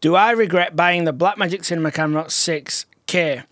Do I regret buying the Blackmagic Cinema Camera 6K?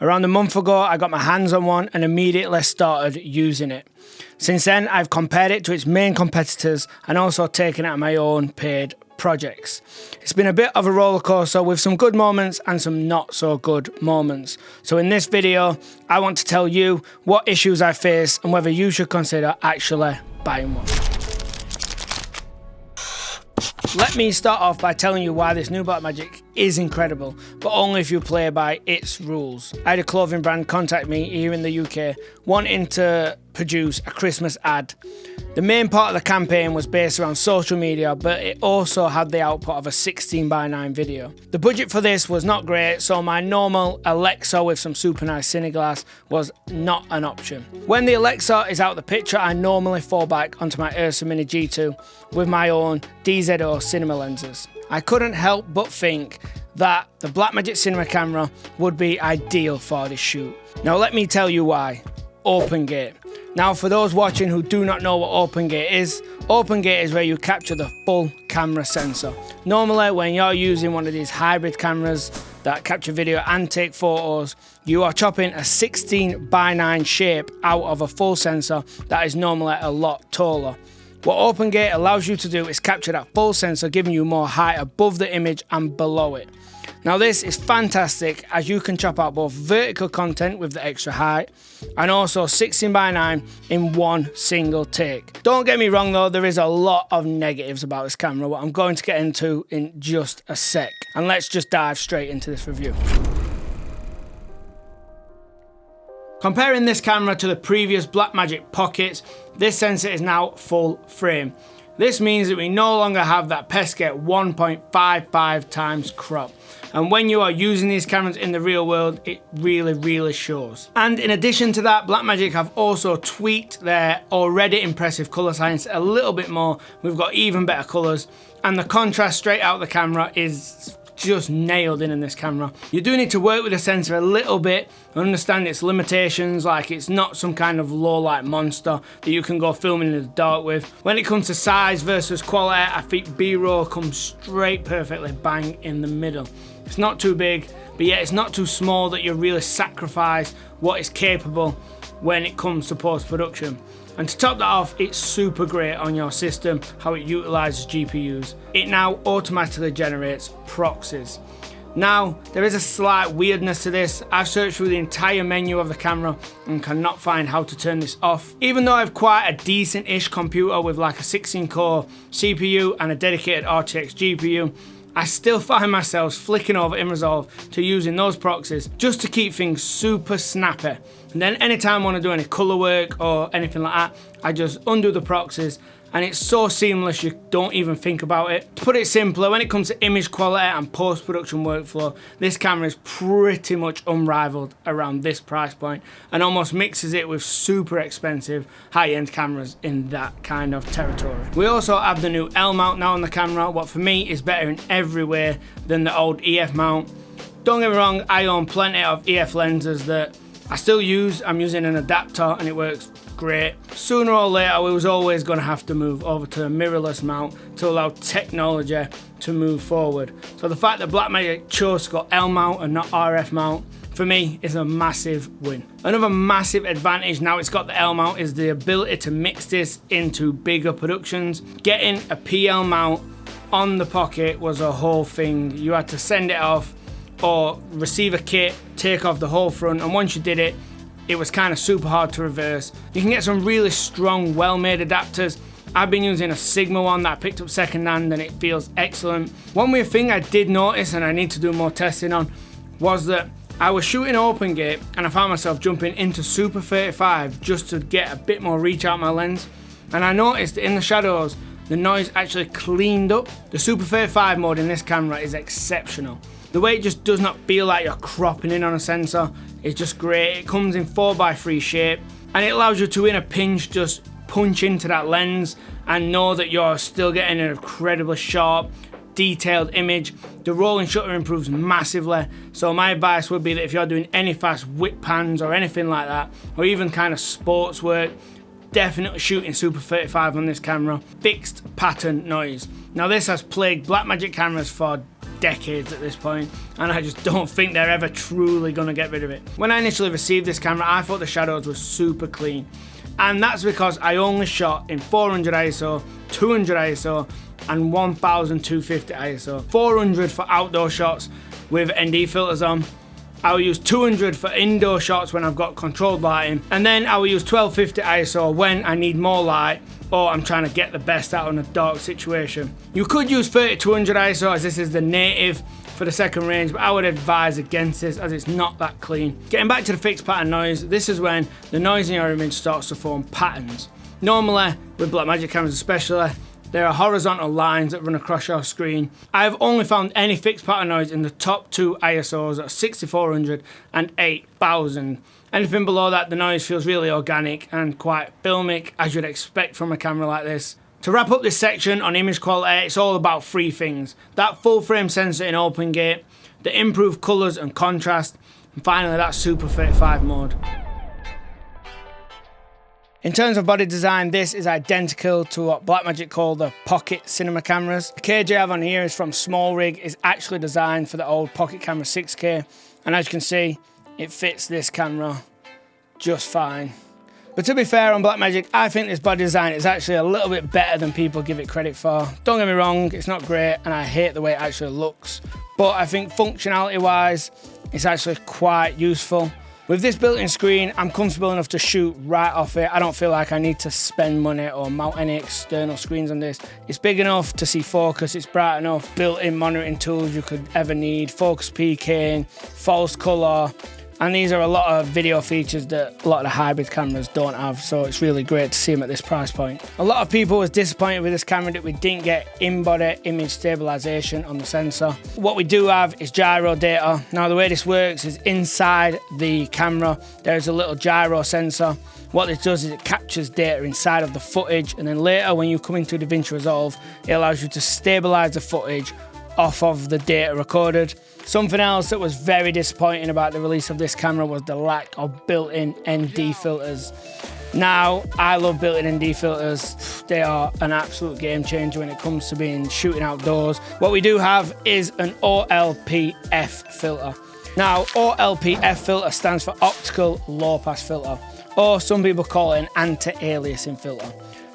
Around a month ago, I got my hands on one and immediately started using it. Since then, I've compared it to its main competitors and also taken out my own paid projects. It's been a bit of a roller coaster with some good moments and some not so good moments. So in this video, I want to tell you what issues I face and whether you should consider actually buying one. Let me start off by telling you why this new Blackmagic is incredible, but only if you play by its rules. I had a clothing brand contact me here in the UK wanting to produce a Christmas ad. The main part of the campaign was based around social media, but it also had the output of a 16:9 video. The budget for this was not great, so my normal Alexa with some super nice Cineglass was not an option. When the Alexa is out of the picture, I normally fall back onto my Ursa Mini G2 with my own DZO cinema lenses. I couldn't help but think that the Blackmagic Cinema Camera would be ideal for this shoot. Now let me tell you why. OpenGate. Now for those watching who do not know what OpenGate is where you capture the full camera sensor. Normally when you're using one of these hybrid cameras that capture video and take photos, you are chopping a 16:9 shape out of a full sensor that is normally a lot taller. What OpenGate allows you to do is capture that full sensor, giving you more height above the image and below it. Now this is fantastic as you can chop out both vertical content with the extra height and also 16:9 in one single take. Don't get me wrong though, there is a lot of negatives about this camera, what I'm going to get into in just a sec. And let's just dive straight into this review. Comparing this camera to the previous Blackmagic Pockets, this sensor is now full frame. This means that we no longer have that pesky 1.55 times crop. And when you are using these cameras in the real world, it really shows. And in addition to that, Blackmagic have also tweaked their already impressive color science a little bit more. We've got even better colors, and the contrast straight out of the camera is just nailed in this camera. You do need to work with the sensor a little bit and understand its limitations, like it's not some kind of low light monster that you can go filming in the dark with. When it comes to size versus quality, I think B-roll comes straight perfectly bang in the middle. It's not too big, but yet it's not too small that you really sacrifice what is capable when it comes to post-production. And to top that off, it's super great on your system how it utilizes GPUs. It now automatically generates proxies. Now, there is a slight weirdness to this. I've searched through the entire menu of the camera and cannot find how to turn this off. Even though I have quite a decent-ish computer with like a 16-core CPU and a dedicated RTX GPU, I still find myself flicking over in Resolve to using those proxies just to keep things super snappy. And then anytime I want to do any color work or anything like that, I just undo the proxies and it's so seamless you don't even think about it. To put it simpler, when it comes to image quality and post-production workflow, this camera is pretty much unrivaled around this price point and almost mixes it with super expensive high-end cameras in that kind of territory. We also have the new L mount now on the camera, what for me is better in every way than the old EF mount. Don't get me wrong, I own plenty of EF lenses that I still use. I'm using an adapter and it works great. Sooner or later we was always going to have to move over to a mirrorless mount to allow technology to move forward. So the fact that Blackmagic chose to go L mount and not RF mount for me is a massive win. Another massive advantage now it's got the L mount is the ability to mix this into bigger productions. Getting a PL mount on the Pocket was a whole thing. You had to send it off or receive a kit, take off the whole front, and once you did it, it was kind of super hard to reverse. You can get some really strong, well-made adapters. I've been using a Sigma one that I picked up second-hand and it feels excellent. One weird thing I did notice and I need to do more testing on was that I was shooting OpenGate and I found myself jumping into Super 35 just to get a bit more reach out my lens. And I noticed that in the shadows, the noise actually cleaned up. The Super 35 mode in this camera is exceptional. The way it just does not feel like you're cropping in on a sensor is just great. It comes in 4:3 shape and it allows you to in a pinch just punch into that lens and know that you're still getting an incredibly sharp, detailed image. The rolling shutter improves massively, so my advice would be that if you're doing any fast whip pans or anything like that, or even kind of sports work, definitely shooting Super 35 on this camera. Fixed pattern noise. Now this has plagued Blackmagic cameras for decades at this point, and I just don't think they're ever truly going to get rid of it. When I initially received this camera, I thought the shadows were super clean, and that's because I only shot in 400 ISO, 200 ISO, and 1250 ISO. 400 for outdoor shots with ND filters on. I will use 200 for indoor shots when I've got controlled lighting, and then I will use 1250 ISO when I need more light or I'm trying to get the best out in a dark situation. You could use 3200 ISO as this is the native for the second range, but I would advise against this as it's not that clean. Getting back to the fixed pattern noise, this is when the noise in your image starts to form patterns. Normally, with Blackmagic cameras especially, there are horizontal lines that run across your screen. I have only found any fixed pattern noise in the top 2 ISOs at 6400 and 8000. Anything below that, the noise feels really organic and quite filmic, as you'd expect from a camera like this. To wrap up this section on image quality, it's all about 3 things. That full frame sensor in open gate, the improved colours and contrast, and finally that Super 35 mode. In terms of body design, this is identical to what Blackmagic call the pocket cinema cameras. The cage I have on here is from Small Rig, is actually designed for the old pocket camera 6K, and as you can see, it fits this camera just fine. But to be fair on Blackmagic, I think this body design is actually a little bit better than people give it credit for. Don't get me wrong, it's not great, and I hate the way it actually looks, but I think functionality wise, it's actually quite useful. With this built-in screen, I'm comfortable enough to shoot right off it. I don't feel like I need to spend money or mount any external screens on this. It's big enough to see focus, it's bright enough, built-in monitoring tools you could ever need, focus peaking, false color, and these are a lot of video features that a lot of the hybrid cameras don't have, so it's really great to see them at this price point. A lot of people was disappointed with this camera that we didn't get in-body image stabilization on the sensor. What we do have is gyro data. Now the way this works is inside the camera there's a little gyro sensor. What this does is it captures data inside of the footage, and then later when you come into DaVinci Resolve, it allows you to stabilize the footage off of the data recorded. Something else that was very disappointing about the release of this camera was the lack of built-in ND filters. Now, I love built-in ND filters. They are an absolute game changer when it comes to being shooting outdoors. What we do have is an OLPF filter. Now, OLPF filter stands for optical low pass filter, or some people call it an anti-aliasing filter.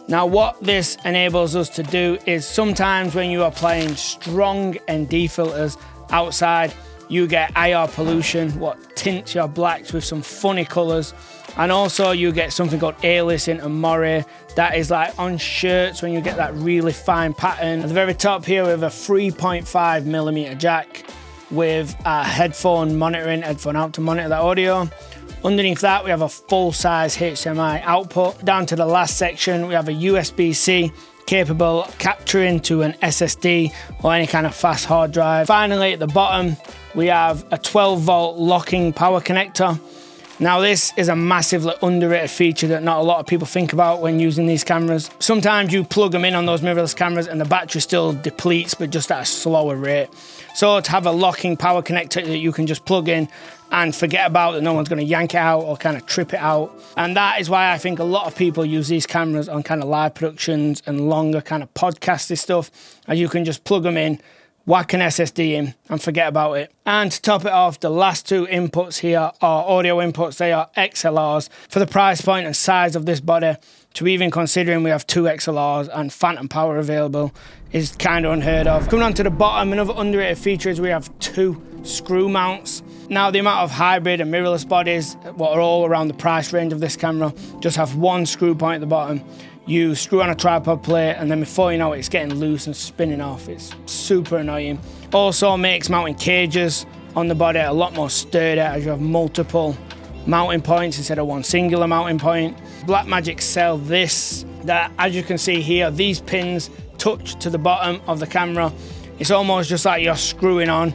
Now what this enables us to do is sometimes when you are applying strong ND filters outside, you get IR pollution, what tints your blacks with some funny colours, and also you get something called aliasing and moire. That is like on shirts when you get that really fine pattern. At the very top here we have a 3.5mm jack with a headphone out to monitor that audio. Underneath that, we have a full-size HDMI output. Down to the last section, we have a USB-C capable of capturing to an SSD or any kind of fast hard drive. Finally, at the bottom, we have a 12-volt locking power connector. Now, this is a massively underrated feature that not a lot of people think about when using these cameras. Sometimes you plug them in on those mirrorless cameras and the battery still depletes, but just at a slower rate. So to have a locking power connector that you can just plug in and forget about, that no one's going to yank it out or kind of trip it out. And that is why I think a lot of people use these cameras on kind of live productions and longer kind of podcasty stuff, as you can just plug them in, whack an SSD in and forget about it. And to top it off, the last 2 inputs here are audio inputs. They are XLRs. For the price point and size of this body, to even considering we have 2 XLRs and phantom power available is kind of unheard of. Coming on to the bottom, another underrated feature is we have 2 screw mounts. Now the amount of hybrid and mirrorless bodies, what are all around the price range of this camera, just have 1 screw point at the bottom. You screw on a tripod plate and then before you know it, it's getting loose and spinning off. It's super annoying. Also makes mounting cages on the body a lot more sturdy as you have multiple mounting points instead of 1 singular mounting point. Blackmagic sell this, that as you can see here, these pins touch to the bottom of the camera. It's almost just like you're screwing on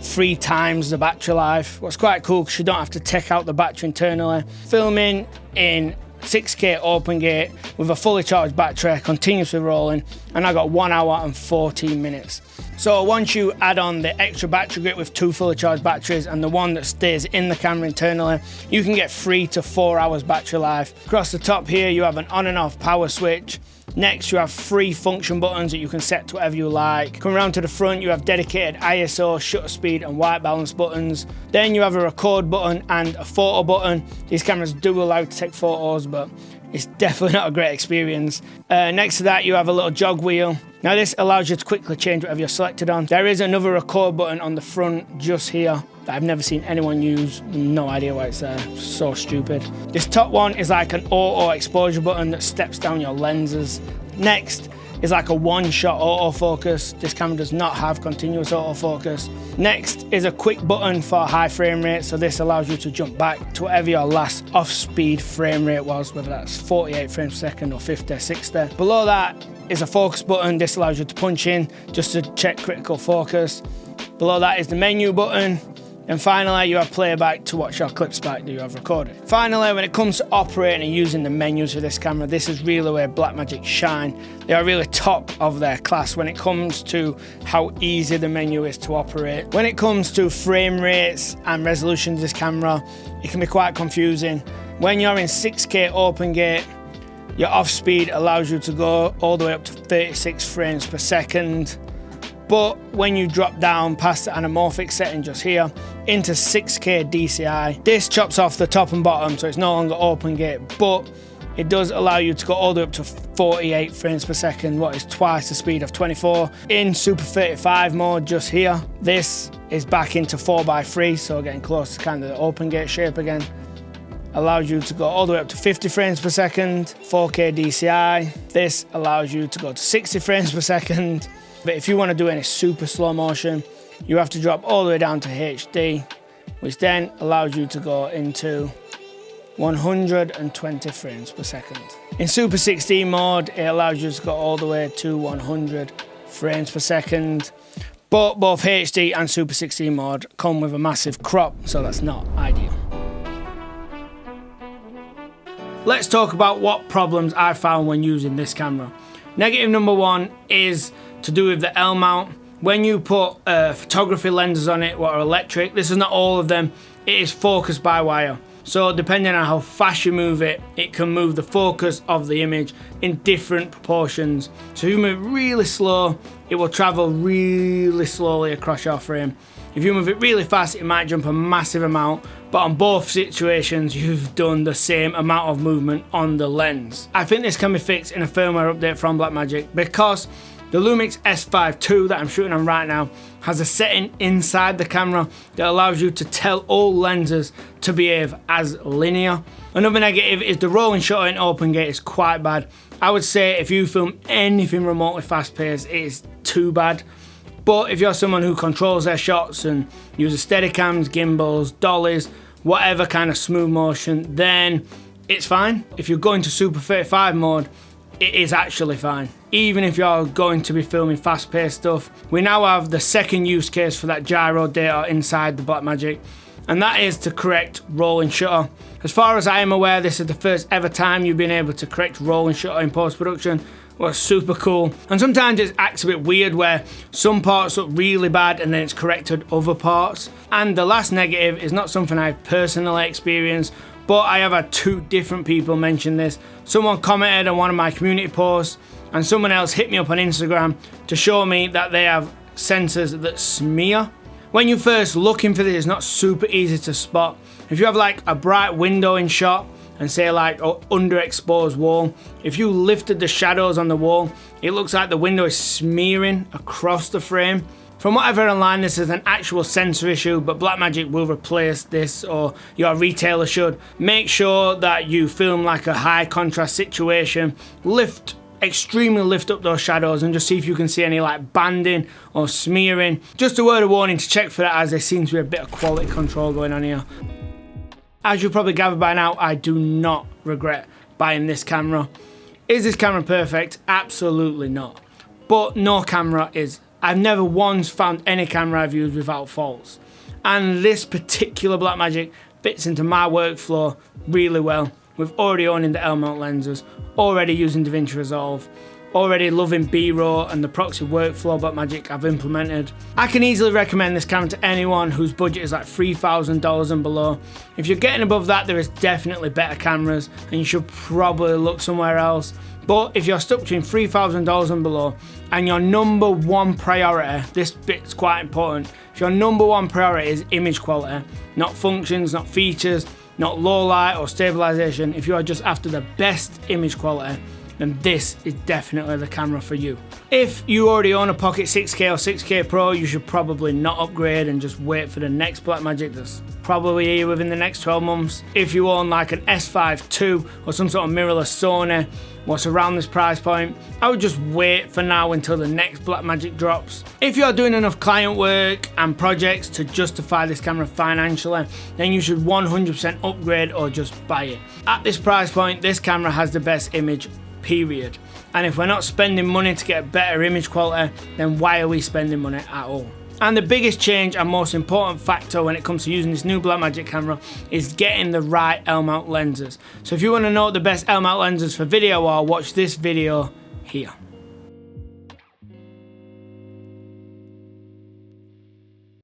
3 times the battery life. What's quite cool because you don't have to take out the battery internally. Filming in 6K open gate with a fully charged battery, continuously rolling, and I got 1 hour and 14 minutes. So once you add on the extra battery grip with 2 fully charged batteries and the one that stays in the camera internally, you can get 3 to 4 hours battery life. Across the top here, you have an on and off power switch. Next, you have 3 function buttons that you can set to whatever you like. Come around to the front, you have dedicated ISO, shutter speed and white balance buttons. Then you have a record button and a photo button. These cameras do allow you to take photos, but it's definitely not a great experience. Next to that, you have a little jog wheel. Now this allows you to quickly change whatever you're selected on. There is another record button on the front just here that I've never seen anyone use. No idea why it's there, so stupid. This top one is like an auto exposure button that steps down your lenses. Next is like a one-shot autofocus. This camera does not have continuous autofocus. Next is a quick button for high frame rate, so this allows you to jump back to whatever your last off-speed frame rate was, whether that's 48 frames per second or 50, 60. Below that is a focus button. This allows you to punch in just to check critical focus. Below that is the menu button. And finally, you have playback to watch your clips back that you have recorded. Finally, when it comes to operating and using the menus for this camera, this is really where Blackmagic shine. They are really top of their class when it comes to how easy the menu is to operate. When it comes to frame rates and resolution of this camera, it can be quite confusing. When you're in 6K open gate, your off speed allows you to go all the way up to 36 frames per second. But when you drop down past the anamorphic setting just here into 6K DCI, this chops off the top and bottom, so it's no longer open gate, but it does allow you to go all the way up to 48 frames per second, what is twice the speed of 24. In Super 35 mode just here, this is back into 4x3, so getting close to kind of the open gate shape again. Allows you to go all the way up to 50 frames per second, 4K DCI. This allows you to go to 60 frames per second. But if you want to do any super slow motion, you have to drop all the way down to HD, which then allows you to go into 120 frames per second. In Super 16 mode, it allows you to go all the way to 100 frames per second. But both HD and Super 16 mode come with a massive crop, so that's not ideal. Let's talk about what problems I found when using this camera. Negative number 1 is to do with the L mount. When you put photography lenses on it, what are electric, this is not all of them, it is focused by wire. So depending on how fast you move it, it can move the focus of the image in different proportions. So if you move really slow, it will travel really slowly across your frame. If you move it really fast, it might jump a massive amount, but on both situations, you've done the same amount of movement on the lens. I think this can be fixed in a firmware update from Blackmagic because the Lumix S5 II that I'm shooting on right now has a setting inside the camera that allows you to tell all lenses to behave as linear. Another negative is the rolling shutter in open gate is quite bad. I would say if you film anything remotely fast paced, it is too bad. But if you're someone who controls their shots and uses steadicams, gimbals, dollies, whatever kind of smooth motion, then it's fine. If you're going to Super 35 mode, it is actually fine. Even if you're going to be filming fast-paced stuff, we now have the second use case for that gyro data inside the Blackmagic, and that is to correct rolling shutter. As far as I am aware, this is the first ever time you've been able to correct rolling shutter in post-production. Well, super cool. And sometimes it acts a bit weird where some parts look really bad and then it's corrected other parts. And the last negative is not something I've personally experienced, but I have had 2 different people mention this. Someone commented on one of my community posts and someone else hit me up on Instagram to show me that they have sensors that smear. When you're first looking for this, it's not super easy to spot. If you have like a bright window in shot and say like an underexposed wall, if you lifted the shadows on the wall, it looks like the window is smearing across the frame. From what I've heard online, this is an actual sensor issue, but Blackmagic will replace this, or your retailer should. Make sure that you film like a high contrast situation, extremely lift up those shadows and just see if you can see any like banding or smearing. Just a word of warning to check for that, as there seems to be a bit of quality control going on here. As you'll probably gather by now, I do not regret buying this camera. Is this camera perfect? Absolutely not. But no camera is. I've never once found any camera I've used without faults. And this particular Blackmagic fits into my workflow really well, with already owning the L mount lenses, already using DaVinci Resolve, already loving B-roll and the proxy workflow Blackmagic I've implemented. I can easily recommend this camera to anyone whose budget is like $3,000 and below. If you're getting above that, there is definitely better cameras and you should probably look somewhere else. But if you're stuck between $3,000 and below and your number one priority, this bit's quite important, if your number one priority is image quality, not functions, not features, not low light or stabilization, if you are just after the best image quality, then this is definitely the camera for you. If you already own a Pocket 6K or 6K Pro, you should probably not upgrade and just wait for the next Blackmagic that's probably here within the next 12 months. If you own like an S5 II or some sort of mirrorless Sony, what's around this price point, I would just wait for now until the next Blackmagic drops. If you're doing enough client work and projects to justify this camera financially, then you should 100% upgrade or just buy it. At this price point, this camera has the best image, period. And if we're not spending money to get better image quality, then why are we spending money at all? And the biggest change and most important factor when it comes to using this new Blackmagic camera is getting the right L-mount lenses. So if you want to know the best L-mount lenses for video, watch this video here.